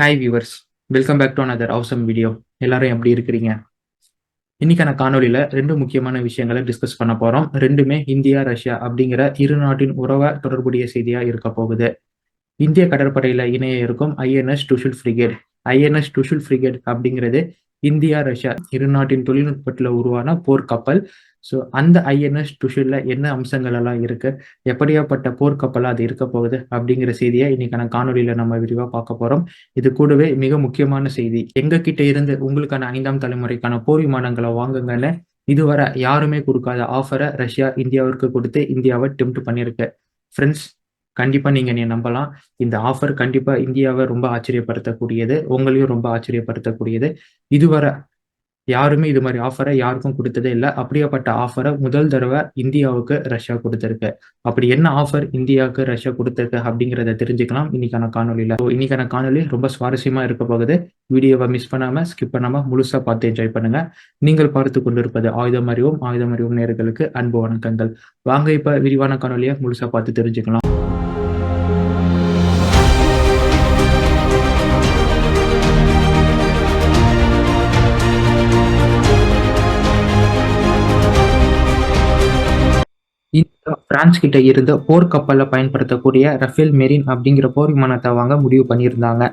Hi viewers, welcome back to another awesome video. எல்லாரும் எப்படி இருக்கிறீங்க? இன்னைக்கான காணொலியில ரெண்டு முக்கியமான விஷயங்களை டிஸ்கஸ் பண்ண போறோம். ரெண்டுமே இந்தியா ரஷ்யா அப்படிங்கிற இரு நாட்டின் உறவை தொடர்புடைய செய்தியா இருக்க போகுது. இந்திய கடற்படையில இணைய இருக்கும் ஐஎன்எஸ் டுஷில் ஃப்ரிகேட். ஐஎன்எஸ் டுஷில் ஃப்ரிகேட் அப்படிங்கிறது இந்தியா ரஷ்யா இரு நாட்டின் தொழில்நுட்பத்துல உருவான போர்க்கப்பல். ஸோ அந்த ஐஎன்எஸ் டுஷில்ல என்ன அம்சங்கள் எல்லாம் இருக்கு, எப்படியாப்பட்ட போர்க்கப்பலா அது இருக்க போகுது அப்படிங்கிற செய்தியை இன்னைக்கான காணொலியில நம்ம விரிவா பார்க்க போறோம். இது கூடவே மிக முக்கியமான செய்தி, எங்க கிட்ட இருந்து உங்களுக்கான 5ஆம் தலைமுறைக்கான போர் விமானங்களை வாங்குங்கன்னு இதுவரை யாருமே கொடுக்காத ஆஃபரை ரஷ்யா இந்தியாவிற்கு கொடுத்து இந்தியாவை டெம்ப்ட் பண்ணிருக்கு. ஃப்ரெண்ட்ஸ், கண்டிப்பா நீங்க என்னை நம்பலாம். இந்த ஆஃபர் கண்டிப்பா இந்தியாவை ரொம்ப ஆச்சரியப்படுத்தக்கூடியது, உங்களையும் ரொம்ப ஆச்சரியப்படுத்தக்கூடியது. இதுவரை யாருமே இது மாதிரி ஆஃபரை யாருக்கும் கொடுத்ததே இல்லை. அப்படியாப்பட்ட ஆஃபரை முதல் தடவை இந்தியாவுக்கு ரஷ்யா கொடுத்திருக்கு. அப்படி என்ன ஆஃபர் இந்தியாவுக்கு ரஷ்யா கொடுத்திருக்கு அப்படிங்கிறத தெரிஞ்சுக்கலாம் இன்னைக்கான காணொலியில. இன்னைக்கான காணொலி ரொம்ப சுவாரஸ்யமா இருக்க போகுது. வீடியோவை மிஸ் பண்ணாம ஸ்கிப் பண்ணாம முழுசா பார்த்து என்ஜாய் பண்ணுங்க. நீங்கள் பார்த்து கொண்டிருப்பது ஆயுதம் அறிவும் நேயர்களுக்கு அன்பு வணக்கங்கள். வாங்க இப்ப விரிவான காணொலியை முழுசா பார்த்து தெரிஞ்சுக்கலாம். பிரான்ஸ் கிட்ட இருந்த போர்க்கப்பல்ல பயன்படுத்தக்கூடிய ரஃபேல் மெரின் அப்படிங்கிற போர் விமானத்தை வாங்க முடிவு பண்ணியிருந்தாங்க.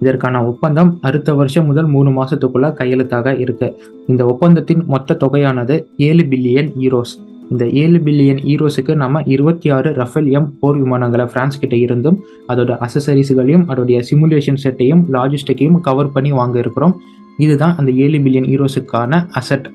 இதற்கான ஒப்பந்தம் அடுத்த வருஷம் முதல் 3 மாசத்துக்குள்ள கையெழுத்தாக இருக்கு. இந்த ஒப்பந்தத்தின் மொத்த தொகையானது 7 பில்லியன் யூரோஸ். இந்த 7 பில்லியன் யூரோஸுக்கு நம்ம 26 ரஃபேல் எம் போர் விமானங்களை பிரான்ஸ் கிட்ட இருந்தும் அதோட அசசரிஸ்களையும் அதோடைய சிமுலேஷன் செட்டையும் லாஜிஸ்டிக்கையும் கவர் பண்ணி வாங்க இருக்கிறோம். இதுதான் அந்த 7 பில்லியன் யூரோஸுக்கான அசட்.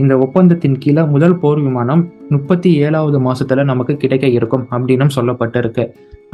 இந்த ஒப்பந்தத்தின் கீழே முதல் போர் விமானம் 37வது மாசத்துல நமக்கு கிடைக்க இருக்கும் அப்படின்னு சொல்லப்பட்டிருக்கு.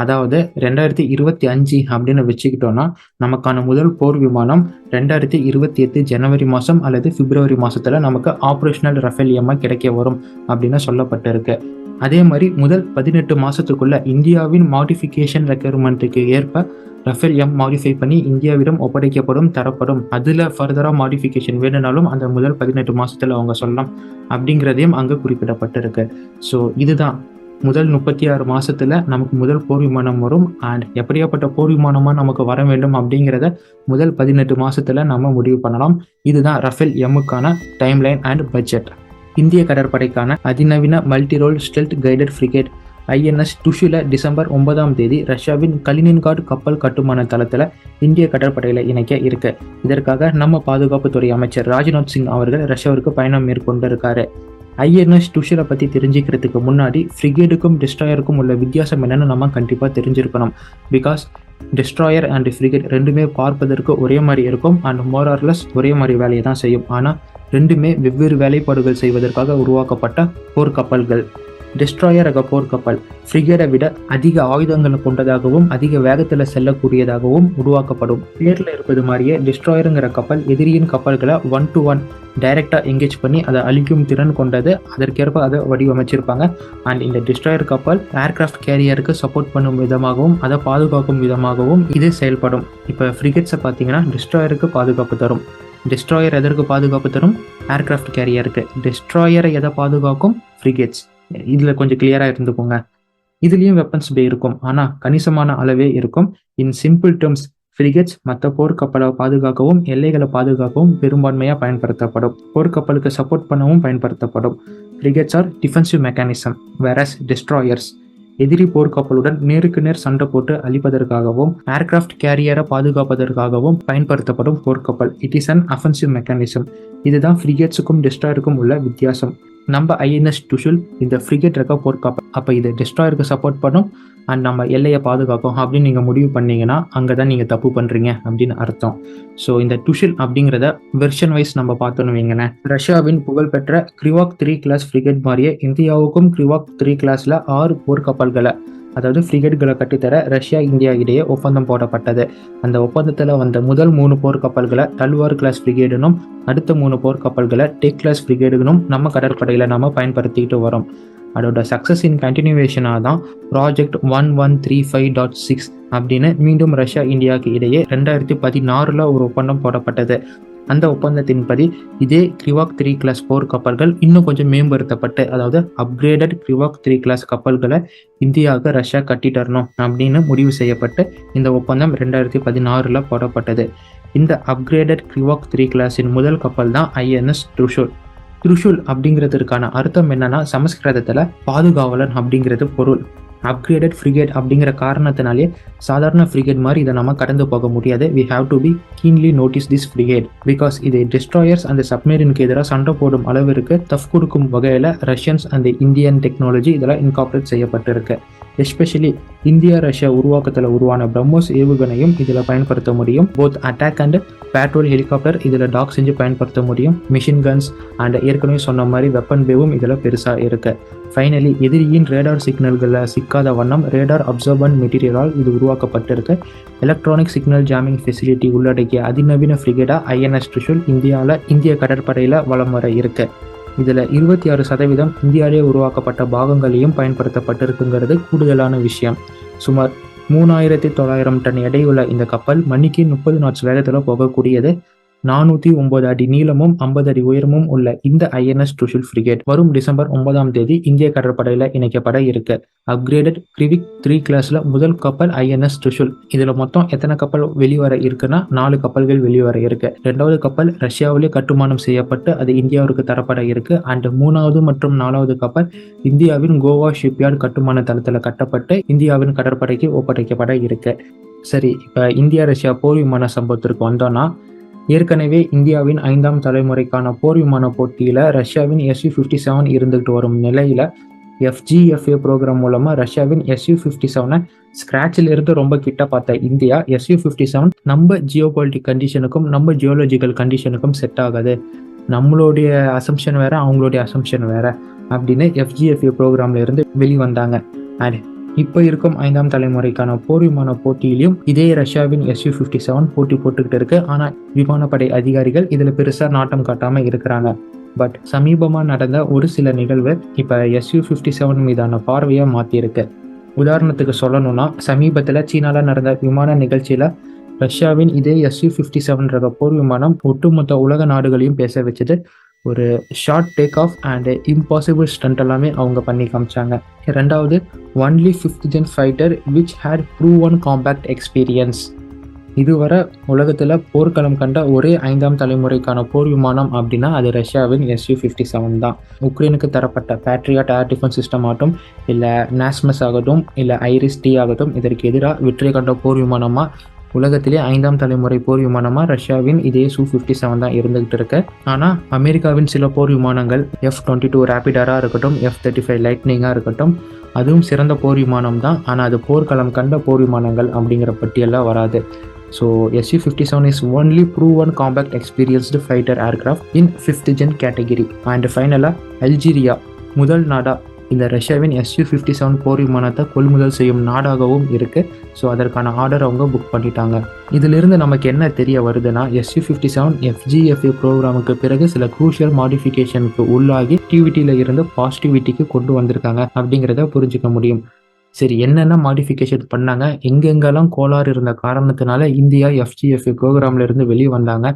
அதாவது 2025 அப்படின்னு வச்சுக்கிட்டோம்னா நமக்கான முதல் போர் விமானம் 2028 ஜனவரி மாசம் அல்லது பிப்ரவரி மாசத்துல நமக்கு ஆப்ரேஷனல் ரஃபேல் எம்மா கிடைக்க வரும் அப்படின்னு சொல்லப்பட்டிருக்கு. அதே மாதிரி முதல் 18 மாசத்துக்குள்ள இந்தியாவின் மாடிஃபிகேஷன் ரெக்யர்மெண்ட்டுக்கு ஏற்ப ரஃபேல் எம் மாடிஃபை பண்ணி இந்தியாவிடம் ஒப்படைக்கப்படும், தரப்படும். அதுல ஃபர்தரா மாடிஃபிகேஷன் வேணும்னாலும் அந்த முதல் 18 மாசத்துல அவங்க சொல்லலாம் அப்படிங்கிறதையும் அங்க குறிப்பிடப்பட்டிருக்கு. ஸோ இதுதான் முதல் 36 மாசத்துல நமக்கு முதல் போர் விமானம் வரும். அண்ட் எப்படியாப்பட்ட போர் விமானமா நமக்கு வர வேண்டும் அப்படிங்கிறத முதல் 18 மாசத்துல நம்ம முடிவு பண்ணலாம். இதுதான் ரஃபேல் எம்முக்கான டைம்லைன் அண்ட் பட்ஜெட். இந்திய கடற்படைக்கான அதிநவீன multi role stealth guided frigate INS டுஷில டிசம்பர் 9ஆம் தேதி ரஷ்யாவின் கலினின்கார்டு கப்பல் கட்டுமான தளத்துல இந்திய கடற்படையில இணைக்க இருக்கு. இதற்காக நம்ம பாதுகாப்புத்துறை அமைச்சர் ராஜ்நாத் சிங் அவர்கள் ரஷ்யாவிற்கு பயணம் மேற்கொண்டிருக்காரு. ஐஎன்எஸ் டுஷிலை பத்தி தெரிஞ்சுக்கிறதுக்கு முன்னாடி ஃப்ரிகேடுக்கும் டிஸ்ட்ராயருக்கும் உள்ள வித்தியாசம் என்னன்னு நம்ம கண்டிப்பா தெரிஞ்சிருக்கணும். பிகாஸ் டிஸ்ட்ராயர் அண்ட் ஃப்ரிகேட் ரெண்டுமே பார்ப்பதற்கு ஒரே மாதிரி இருக்கும் அண்ட் மோரார்லெஸ் ஒரே மாதிரி வேலையை தான் செய்யும். ஆனால் ரெண்டுமே வெவ்வேறு வேலைப்பாடுகள் செய்வதற்காக உருவாக்கப்பட்ட போர்க்கப்பல்கள். டிஸ்ட்ராயர் ரக போர்க்கப்பல் ஃப்ரிகேடை விட அதிக ஆயுதங்களை கொண்டதாகவும் அதிக வேகத்தில் செல்லக்கூடியதாகவும் உருவாக்கப்படும். பேரில் இருப்பது மாதிரியே டிஸ்ட்ராயருங்கிற கப்பல் எதிரியின் கப்பல்களை 1-to-1 டைரக்டா எங்கேஜ் பண்ணி அதை அழிக்கும் திறன் கொண்டது. அதற்கேற்ப அதை வடிவமைச்சிருப்பாங்க. அண்ட் இந்த டிஸ்ட்ராயர் கப்பல் ஏர்கிராஃப்ட் கேரியருக்கு சப்போர்ட் பண்ணும் விதமாகவும் அதை பாதுகாக்கும் விதமாகவும் இது செயல்படும். இப்போ ஃப்ரிகேட்ஸை பார்த்தீங்கன்னா டிஸ்ட்ராயருக்கு பாதுகாப்பு தரும். டிஸ்ட்ராயர் எதற்கு பாதுகாப்பு தரும்? ஏர்கிராஃப்ட் கேரியருக்கு. டிஸ்ட்ராயரை எதை பாதுகாக்கும்? ஃப்ரிகேட்ஸ். இதில் கொஞ்சம் கிளியராக இருந்துக்கோங்க. இதுலேயும் வெப்பன்ஸ் பே இருக்கும், ஆனால் கணிசமான அளவே இருக்கும். இன் சிம்பிள் டேர்ம்ஸ், ஃப்ரிகேட்ஸ் மற்ற போர்க்கப்பலை பாதுகாக்கவும் எல்லைகளை பாதுகாக்கவும் பெரும்பான்மையாக பயன்படுத்தப்படும். போர்க்கப்பலுக்கு சப்போர்ட் பண்ணவும் பயன்படுத்தப்படும். Frigates are defensive mechanism, whereas destroyers எதிரி போர்க்கப்பலுடன் நேருக்கு நேர் சண்டை போட்டு அழிப்பதற்காகவும் ஏர்கிராஃப்ட் கேரியரை பாதுகாப்பதற்காகவும் பயன்படுத்தப்படும் போர்க்கப்பல். It is an offensive mechanism. இதுதான் ஃப்ரிகேட்ஸுக்கும் டிஸ்ட்ராயருக்கும் உள்ள வித்தியாசம். நம்ம ஐஎன்எஸ் டுஷில் இந்த ஃப்ரிகேட் ரக போர்க்கப்பல். அப்போ இது டிஸ்ட்ராயருக்கு சப்போர்ட் பண்ணும் அண்ட் நம்ம எல்லையை பாதுகாக்கும் அப்படின்னு நீங்கள் முடிவு பண்ணீங்கன்னா அங்கே தான் நீங்கள் தப்பு பண்ணுறீங்க அப்படின்னு அர்த்தம். ஸோ இந்த டுஷில் அப்படிங்கிறத வெர்ஷன் வைஸ் நம்ம பார்த்தோன்னு வைங்களேன். ரஷ்யாவின் புகழ்பெற்ற கிரிவாக் 3 கிளாஸ் ஃப்ரிகேட் மாதிரியே இந்தியாவுக்கும் கிரிவாக் 3 கிளாஸில் 6 போர்க்கப்பல்களை, அதாவது ஃப்ரிகேட்களை கட்டித்தர ரஷ்யா இந்தியா இடையே ஒப்பந்தம் போடப்பட்டது. அந்த ஒப்பந்தத்தில் வந்த முதல் 3 போர்க்கப்பல்களை தல்வார் கிளாஸ் ஃப்ரிகேடுனும் அடுத்த 3 போர்க்கப்பல்களை டெக் கிளாஸ் ஃப்ரிகேடுனும் நம்ம கடற்படையில் நம்ம பயன்படுத்திக்கிட்டு வரோம். அதோட சக்சஸ் இன் கண்டினியூவேஷனாக தான் ப்ராஜெக்ட் 1135.6 அப்படின்னு மீண்டும் ரஷ்யா இந்தியாவுக்கு இடையே 2016 ஒரு ஒப்பந்தம் போடப்பட்டது. அந்த ஒப்பந்தத்தின்படி இதே கிரிவாக் 3 கிளாஸ் போர் கப்பல்கள் இன்னும் கொஞ்சம் மேம்படுத்தப்பட்டு, அதாவது அப்கிரேடட் கிரிவாக் 3 கிளாஸ் கப்பல்களை இந்தியாவுக்கு ரஷ்யா கட்டி தரணும் அப்படின்னு முடிவு செய்யப்பட்டு இந்த ஒப்பந்தம் 2016 போடப்பட்டது. இந்த அப்கிரேடட் கிரிவாக் 3 கிளாஸின் முதல் கப்பல் தான் ஐஎன்எஸ் த்ரிஷூல். த்ரிஷூல் அப்படிங்கிறதுக்கான அர்த்தம் என்னன்னா, சமஸ்கிருதத்துல பாதுகாவலன் அப்படிங்கிறது பொருள். அப்கிரேடட் ஃப்ரிகேட் அப்படிங்கிற காரணத்தினாலே சாதாரண ஃப்ரிகேட் மாதிரி இதை நம்ம கடந்து போக முடியாது. We have to be keenly notice this frigate because இது டிஸ்ட்ராயர்ஸ் அந்த சப்மரீனுக்கு எதிராக சண்டை போடும் அளவிற்கு டஃப் கொடுக்கும் வகையில் ரஷ்யன்ஸ் அந்த இந்தியன் டெக்னாலஜி இதெல்லாம் இன்கார்பரேட் செய்யப்பட்டிருக்கு. எஸ்பெஷலி இந்தியா ரஷ்யா உருவாக்கத்தில் உருவான பிரம்மோஸ் ஏவுகணையும் இதில் பயன்படுத்த முடியும். Both attack and patrol helicopter இதில் டாக் செஞ்சு பயன்படுத்த முடியும். மிஷின் கன்ஸ் அண்ட் ஏற்கனவே சொன்ன மாதிரி வெப்பன் வேவும் இதில் பெருசாக இருக்கு. ஃபைனலி எதிரியின் ரேடார் சிக்னல்களில் சிக்காத வண்ணம் ரேடார் அப்சர்வன்ட் மெட்டீரியலால் இது உருவாக்கப்பட்டிருக்கு. எலக்ட்ரானிக் சிக்னல் ஜாமிங் ஃபெசிலிட்டி உள்ளடக்கிய அதிநவீன ஃப்ரிகேட்டா ஐஎன்எஸ் த்ரிஷூல் இந்திய கடற்படையில் வலம் வர இருக்கு. இதில் 26% இந்தியாவிலே உருவாக்கப்பட்ட பாகங்களையும் பயன்படுத்தப்பட்டிருக்குங்கிறது கூடுதலான விஷயம். சுமார் 3900 டன் எடையுள்ள இந்த கப்பல் மணிக்கு 30 knots வேகத்தில் போகக்கூடியது. 409 அடி நீளமும் 50 அடி உயரமும் உள்ள இந்த ஐஎன்எஸ் த்ரிஷூல் ஃப்ரிகேட் வரும் டிசம்பர் 9 இந்திய கடற்படையில் இணைக்கப்பட இருக்கு. அப்கிரேடட் கிரிவிக் 3 கிளாஸ்ல முதல் கப்பல் ஐஎன்எஸ் த்ரிஷூல். இதுல மொத்தம் எத்தனை கப்பல் வெளிவர இருக்குன்னா 4 கப்பல்கள் வெளிவர இருக்கு. 2வது கப்பல் ரஷ்யாவிலே கட்டுமானம் செய்யப்பட்டு அது இந்தியாவிற்கு தரப்பட இருக்கு. அண்ட் 3வது மற்றும் 4வது கப்பல் இந்தியாவின் கோவா ஷிப்யார்ட் கட்டுமான தளத்துல கட்டப்பட்டு இந்தியாவின் கடற்படைக்கு ஒப்படைக்கப்பட இருக்கு. சரி, இப்ப இந்தியா ரஷ்யா போர் விமான சம்பவத்திற்கு வந்தோம்னா, ஏற்கனவே இந்தியாவின் 5ஆம் தலைமுறைக்கான போர் விமான போட்டியில ரஷ்யாவின் Su-57 இருந்துகிட்டு வரும் நிலையில FGFA ப்ரோக்ராம் மூலமா ரஷ்யாவின் Su-57 ஸ்கிராட்சில் இருந்து ரொம்ப கிட்ட பார்த்த இந்தியா Su-57 நம்ம ஜியோபாலிட்டிக் கண்டிஷனுக்கும் நம்ம ஜியோலஜிக்கல் கண்டிஷனுக்கும் செட் ஆகாது, நம்மளுடைய அசம்ஷன் வேற அவங்களுடைய அசம்ஷன் வேற அப்படின்னு FGFA ப்ரோக்ராம்ல இருந்து வெளிவந்தாங்க. அண்ட் இப்போ இருக்கும் 5ஆம் தலைமுறைக்கான போர் விமான போட்டியிலையும் இதே ரஷ்யாவின் Su-57 போட்டி போட்டுக்கிட்டு இருக்கு. ஆனால் விமானப்படை அதிகாரிகள் இதில் பெருசாக நாட்டம் காட்டாமல் இருக்கிறாங்க. பட் சமீபமாக நடந்த ஒரு சில நிகழ்வு இப்போ Su-57 மீதான பார்வையை மாற்றியிருக்கு. உதாரணத்துக்கு சொல்லணும்னா, சமீபத்தில் சீனாவில் நடந்த விமான நிகழ்ச்சியில் ரஷ்யாவின் இதே Su-57 ரக போர் விமானம் ஒட்டுமொத்த உலக நாடுகளையும் பேச வச்சது. ஒரு short take off and impossible stunt எல்லாமே அவங்க பண்ணி காமிச்சாங்க. 2வது, only 5th gen fighter which had proven combat experience. இதுவரை உலகத்தில் போர்க்களம் கண்ட ஒரே 5ஆம் தலைமுறைக்கான போர் விமானம் அப்படின்னா அது ரஷ்யாவின் Su-57 தான். உக்ரைனுக்கு தரப்பட்ட பேட்ரியாட் ஏர் டிஃபென்ஸ் சிஸ்டம் ஆகட்டும், இல்லை நாஸ்மஸ் ஆகட்டும், இல்லை ஐரிஸ்-T ஆகட்டும், இதற்கு எதிராக வெற்றி கண்ட போர் விமானமாக உலகத்திலே 5ஆம் தலைமுறை போர் விமானமாக ரஷ்யாவின் இதே Su-57 தான் இருந்துகிட்டு இருக்கு. ஆனால் அமெரிக்காவின் சில போர் விமானங்கள் F-22 ரேபிடராக இருக்கட்டும், F-35 லைட்னிங்காக இருக்கட்டும், அதுவும் சிறந்த போர் விமானம் தான். ஆனால் அது போர்க்களம் கண்ட போர் விமானங்கள் அப்படிங்கிற பட்டியலில் வராது. So Su-57 is only proven compact experienced fighter aircraft in 5th gen category. And ஃபைனலாக அல்ஜீரியா முதல் நாடா இந்த ரஷ்யாவின் Su-57 போர் விமானத்தை கொள்முதல் செய்யும் நாடாகவும் இருக்கு. ஸோ அதற்கான ஆர்டர் அவங்க புக் பண்ணிட்டாங்க. இதிலிருந்து நமக்கு என்ன தெரிய வருதுன்னா, Su-57 FGFA ப்ரோக்ராமுக்கு பிறகு சில குரூஷியல் மாடிஃபிகேஷனுக்கு உள்ளாகி ஆக்டிவிட்டியில இருந்து பாசிட்டிவிட்டிக்கு கொண்டு வந்திருக்காங்க அப்படிங்கிறத புரிஞ்சுக்க முடியும். சரி, என்னென்ன மாடிஃபிகேஷன் பண்ணாங்க, எங்கெங்கெல்லாம் கோளாறு இருந்த காரணத்தினால இந்தியா FGFA ப்ரோக்ராம்ல இருந்து வெளியே வந்தாங்க,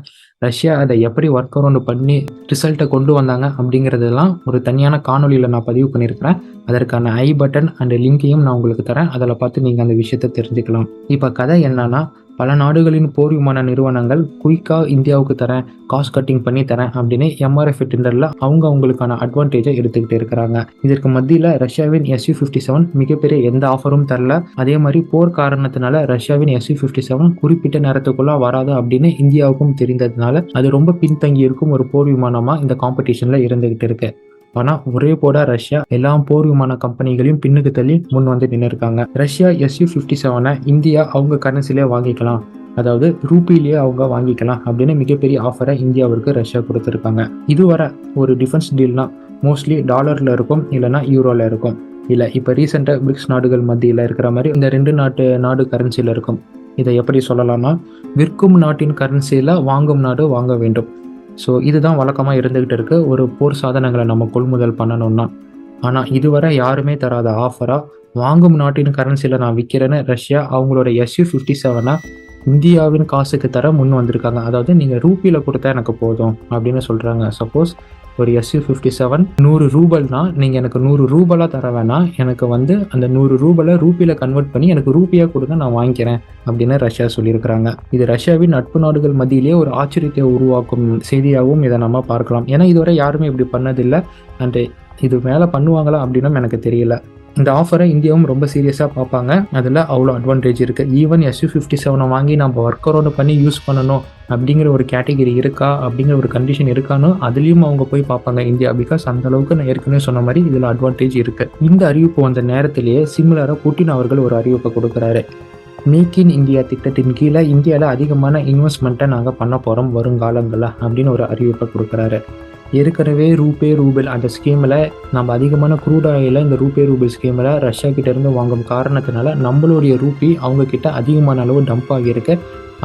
ரஷ்யா அதை எப்படி ஒர்க் அரவுண்ட் பண்ணி ரிசல்ட்டை கொண்டு வந்தாங்க அப்படிங்கிறதெல்லாம் ஒரு தனியான காணொலியில் நான் பதிவு பண்ணியிருக்கிறேன். அதற்கான ஐ பட்டன் அண்ட் லிங்கையும் நான் உங்களுக்கு தரேன். அதில் பார்த்து நீங்கள் அந்த விஷயத்தை தெரிஞ்சுக்கலாம். இப்போ கதை என்னன்னா, பல நாடுகளின் போர் விமான நிறுவனங்கள் குயிக்காக இந்தியாவுக்கு தரேன், காஸ்ட் கட்டிங் பண்ணி தரேன் அப்படின்னு MRF டெண்டரில் அவங்களுக்கான அட்வான்டேஜை எடுத்துக்கிட்டு இருக்கிறாங்க. இதற்கு மத்தியில் ரஷ்யாவின் Su-57 மிகப்பெரிய எந்த ஆஃபரும் தரல. அதே மாதிரி போர் காரணத்தினால ரஷ்யாவின் Su-57 குறிப்பிட்ட நேரத்துக்குள்ள வராது அப்படின்னு இந்தியாவுக்கும் தெரிந்ததுனால அது ரொம்ப பின்தங்கி இருக்கும் ஒரு போர் விமானமாக இந்த காம்படிஷனில் இருந்துகிட்டு இருக்கு. ஆனால் ஒரே போட ரஷ்யா எல்லா போர் விமான கம்பெனிகளையும் பின்னுக்கு தள்ளி முன் வந்து நின்று இருக்காங்க. ரஷ்யா Su-57 இந்தியா அவங்க கரன்சிலே வாங்கிக்கலாம், அதாவது ரூபிலேயே அவங்க வாங்கிக்கலாம் அப்படின்னு மிகப்பெரிய ஆஃபரை இந்தியாவிற்கு ரஷ்யா கொடுத்துருக்காங்க. இதுவரை ஒரு டிஃபென்ஸ் டீல்னா மோஸ்ட்லி டாலரில் இருக்கும், இல்லைனா யூரோவில் இருக்கும். இல்லை இப்போ ரீசெண்டாக பிரிக்ஸ் நாடுகள் மத்தியில் இருக்கிற மாதிரி இந்த 2 நாடு கரன்சியில் இருக்கும். இதை எப்படி சொல்லலாம்னா, விற்கும் நாட்டின் கரன்சியில் வாங்கும் நாடு வாங்க வேண்டும். ஸோ இதுதான் வழக்கமாக இருந்துகிட்டு இருக்கு ஒரு போர் சாதனங்களை நம்ம கொள்முதல் பண்ணணும்னா. ஆனால் இதுவரை யாருமே தராத ஆஃபராக வாங்கும் நாட்டின் கரன்சியில் நான் விற்கிறேன்னு ரஷ்யா அவங்களோட Su-57 இந்தியாவின் காசுக்கு தர முன் வந்திருக்காங்க. அதாவது நீங்கள் ரூபியில் கொடுத்தா எனக்கு போதும் அப்படின்னு சொல்கிறாங்க. சப்போஸ் ஒரு SU-57 100 ரூபல்னா நீங்கள் எனக்கு 100 ரூபலாக தர வேணாம், எனக்கு வந்து அந்த 100 ரூபலை ரூபியில் கன்வெர்ட் பண்ணி எனக்கு ரூபியாக கொடுங்க, நான் வாங்கிக்கிறேன் அப்படின்னு ரஷ்யா சொல்லியிருக்கிறாங்க. இது ரஷ்யாவின் நட்பு நாடுகள் மத்தியிலேயே ஒரு ஆச்சரியத்தை உருவாக்கும் செய்தியாகவும் இதை நம்ம பார்க்கலாம். ஏன்னா இதுவரை யாருமே இப்படி பண்ணதில்லை. அண்ட் இது மேலே பண்ணுவாங்களா அப்படின்னு எனக்கு தெரியல. இந்த ஆஃபரை இந்தியாவும் ரொம்ப சீரியஸாக பார்ப்பாங்க. அதில் அவ்வளோ அட்வான்டேஜ் இருக்குது. ஈவன் SU-57 வாங்கி நம்ம ஒர்க் அரௌண்ட் பண்ணி யூஸ் பண்ணணும் அப்படிங்கிற ஒரு கேட்டகரி இருக்கா, அப்படிங்கிற ஒரு கண்டிஷன் இருக்கான்னு அதுலேயும் அவங்க போய் பார்ப்பாங்க இந்தியா. பிகாஸ் அந்த அளவுக்கு நான் ஏற்கனவே சொன்ன மாதிரி இதில் அட்வான்டேஜ் இருக்குது. இந்த அறிவிப்பு வந்த நேரத்திலேயே சிமிலராக புட்டின் அவர்கள் ஒரு அறிவிப்பை கொடுக்குறாரு. மேக் இன் இந்தியா திட்டத்தின் கீழே இந்தியாவில் அதிகமான இன்வெஸ்ட்மெண்ட்டை நாங்கள் பண்ண போகிறோம் வருங்காலங்களில் அப்படின்னு ஒரு அறிவிப்பை கொடுக்குறாரு. ஏற்கனவே ரூபல் அந்த ஸ்கீமில் நம்ம அதிகமான க்ரூட் ஆயிலை இந்த ரூபல் ஸ்கீமில் ரஷ்யா கிட்டேருந்து வாங்கும் காரணத்தினால நம்மளுடைய ரூபி அவங்கக்கிட்ட அதிகமான அளவு டம்ப் ஆகியிருக்கு.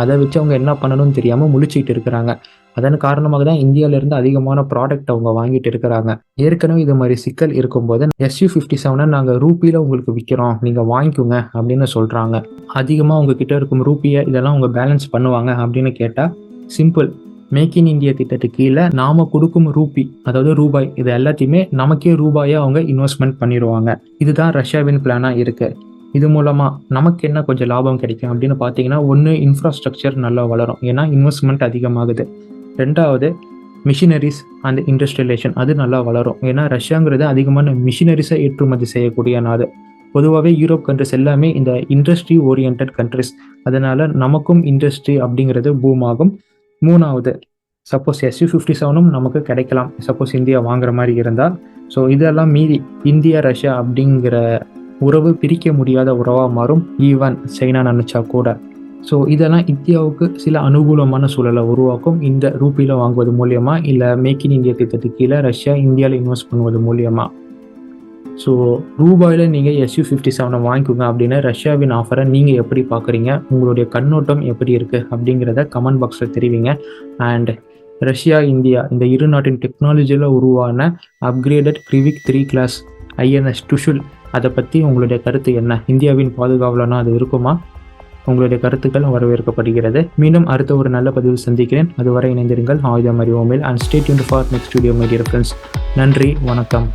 அதை வச்சு அவங்க என்ன பண்ணணும்னு தெரியாமல் முழிச்சிட்டு இருக்கிறாங்க. அதன் காரணமாக தான் இந்தியாவிலேருந்து அதிகமான ப்ராடக்ட் அவங்க வாங்கிட்டு இருக்கிறாங்க. ஏற்கனவே இது மாதிரி சிக்கல் இருக்கும்போது SU-57 நாங்கள் ரூபியில் உங்களுக்கு விற்கிறோம், நீங்கள் வாங்கிக்கோங்க அப்படின்னு சொல்கிறாங்க. அதிகமாக உங்ககிட்ட இருக்கும் ரூபியை இதெல்லாம் அவங்க பேலன்ஸ் பண்ணுவாங்க அப்படின்னு கேட்டால் சிம்பிள். மேக் இன் இந்தியா திட்டத்துக்கு கீழே நாம கொடுக்கும் ரூபி, அதாவது ரூபாய், இது எல்லாத்தையுமே நமக்கே ரூபாயை அவங்க இன்வெஸ்ட்மெண்ட் பண்ணிடுவாங்க. இதுதான் ரஷ்யாவின் பிளானாக இருக்கு. இது மூலமா நமக்கு என்ன கொஞ்சம் லாபம் கிடைக்கும் அப்படின்னு பார்த்தீங்கன்னா, ஒன்று இன்ஃப்ராஸ்ட்ரக்சர் நல்லா வளரும், ஏன்னா இன்வெஸ்ட்மெண்ட் அதிகமாகுது. ரெண்டாவது மிஷினரிஸ் அண்ட் இண்டஸ்ட்ரியலேஷன் அது நல்லா வளரும், ஏன்னா ரஷ்யாங்கிறது அதிகமான மிஷினரிஸை ஏற்றுமதி செய்யக்கூடிய நாடு. பொதுவாகவே யூரோப் கண்ட்ரிஸ் எல்லாமே இந்த இண்டஸ்ட்ரி ஓரியன்ட் கண்ட்ரிஸ், அதனால நமக்கும் இண்டஸ்ட்ரி அப்படிங்கிறது பூம் ஆகும். மூணாவது, சப்போஸ் SU-57 நமக்கு கிடைக்கலாம், சப்போஸ் இந்தியா வாங்குற மாதிரி இருந்தால். ஸோ இதெல்லாம் மீறி இந்தியா ரஷ்யா அப்படிங்கிற உறவு பிரிக்க முடியாத உறவாக மாறும், ஈவன் சைனா நினச்சா கூட. ஸோ இதெல்லாம் இந்தியாவுக்கு சில அனுகூலமான சூழலை உருவாக்கும். இந்த ரூபியில் வாங்குவது மூலியமா, இல்லை மேக் இன் இந்தியா திட்டத்துக்கு கீழே ரஷ்யா இந்தியாவில் இன்வெஸ்ட் பண்ணுவது மூலியமா. ஸோ ரூபாயில் நீங்கள் SU-57 வாங்கிக்கோங்க அப்படின்னு ரஷ்யாவின் ஆஃபரை நீங்கள் எப்படி பார்க்குறீங்க, உங்களுடைய கண்ணோட்டம் எப்படி இருக்குது அப்படிங்கிறத கமெண்ட் பாக்ஸில் தெரிவிங்க. அண்ட் ரஷ்யா இந்தியா இந்த இரு நாட்டின் டெக்னாலஜியில் உருவான அப்கிரேடட் கிரிவிக் 3 கிளாஸ் INS டுஷுல், அதை பற்றி உங்களுடைய கருத்து என்ன? இந்தியாவின் பாதுகாவலனா அது இருக்குமா? உங்களுடைய கருத்துக்கள் வரவேற்கப்படுகிறது. மீண்டும் அடுத்த ஒரு நல்ல பதிவில் சந்திக்கிறேன். அதுவரை இணைந்திருங்கள் ஆயுதம் அறிவோமில். And stay tuned for next video my dear friends. நன்றி, வணக்கம்.